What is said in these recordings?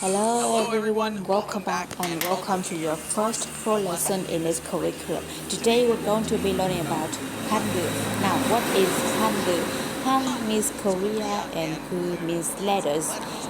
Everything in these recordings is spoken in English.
Hello everyone, welcome back and welcome to your first full lesson in this curriculum. Today we're going to be learning about Hangul. Now what is Hangul? Han means Korea and Gu means letters.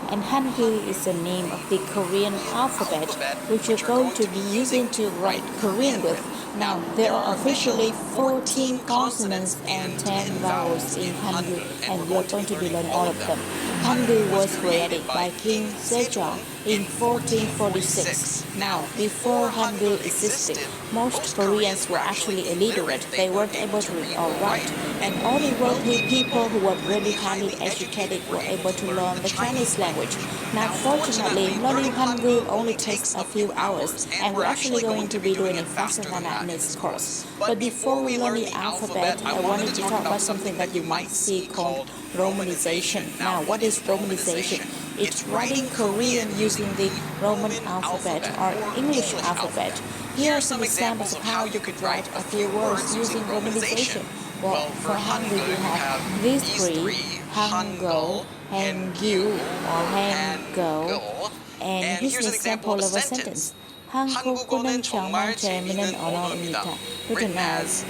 And Hangul is the name of the Korean alphabet which you're going to be using to write Korean with. Now there are officially 14 consonants and 10 vowels in Hangul and we're going to be learning all of them. Hangul was created by King Sejong in 1446. Now, before Hangul existed, most Koreans were actually illiterate. They weren't able to read or write, and only wealthy people who were really highly educated were able to learn the Chinese language. Now, fortunately, learning Hangul only takes a few hours, and we're actually going to be doing it faster than that in this course. But before we learn the alphabet, I wanted to talk about something that you might see called romanization. Now, what is romanization? It's writing Korean using the Roman alphabet or English alphabet. Here are some examples of how you could write a few words using romanization. Well, for Hangul you have these three, Hangul, Hangul, or Hangul. And here's an example of a sentence. 한국어는 정말 재미있는 언어입니다. Written as,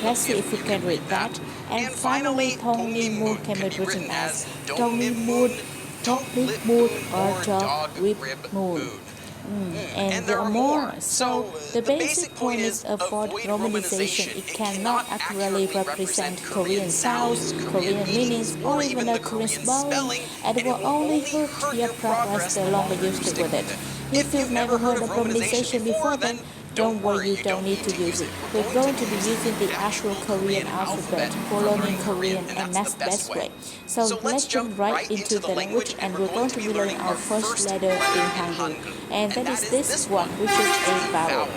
let's see if we can read that. And finally, 동리문 can be written as 동리문, or dog-rib-moon. And there are more. So the basic point is avoid romanization. It cannot accurately represent Korean sounds, Korean meanings, or even a Korean spelling, and it will only hurt your progress the longer you stick with it. If you've never heard of romanization before, then don't worry, you don't need to use it. We're going to be using the actual Korean alphabet for learning Korean, and that's the best way. So let's jump right into the language, and we're going to be learning our first letter in Hangul, and that is this one, which is a vowel.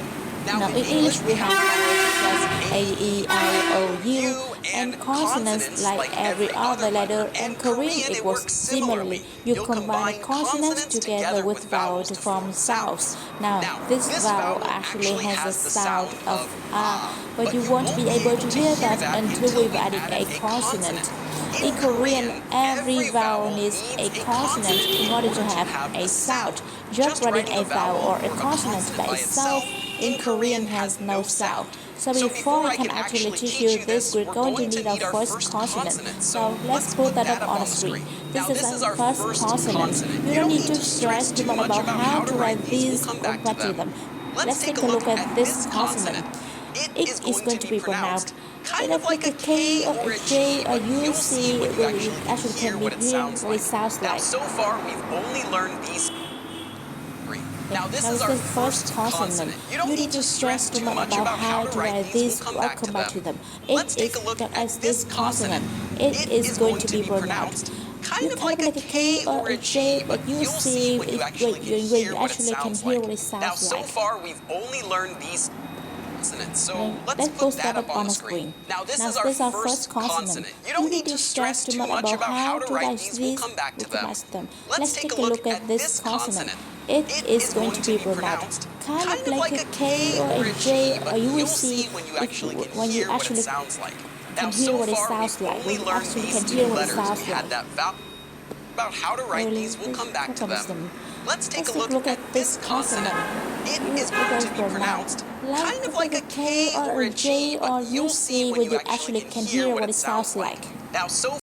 Now in English we have vowels such as A, E, I, O, U, and consonants like every other letter, and Korean it works similarly. You combine consonants together with vowel to form sounds. Now this vowel actually has a sound of ah, but you won't be able to hear that until we've added a consonant. In Korean, every vowel needs a consonant in order to have a sound. Just writing a vowel or a consonant by itself in Korean has no sound. So before I can actually teach you this, we're going to need our first consonant. So let's put that up on the screen. This is our first consonant. You don't need to stress too much about how to write these or what to them. Let's take a look at this consonant. It is going to be pronounced kind of like a K or a J or U, C, where you actually can be hearing what it sounds like. Now, so far, we've only learned these three. Now, this is the our first consonant. You don't need to stress too much about how to write these. We'll come back to them. Let's take a look at this consonant. It is going to be pronounced kind of like a K or a J, but you'll see when you actually can hear what it sounds like. Now, so far, we've only learned these consonants. So let's put put that up on the screen. Now, this is our first consonant. You don't need to stress too much about how to write these. We'll come back to them. Let's take a look at this consonant. It is going to be pronounced kind of like a K or a J, or you will see when you actually can hear what it sounds like. We actually can hear what it sounds like. About how to write these, we'll come back to them. Let's take a look at this consonant. It is going to be pronounced kind of like a K or a J, or you'll see when you actually can hear what it sounds like. Now, so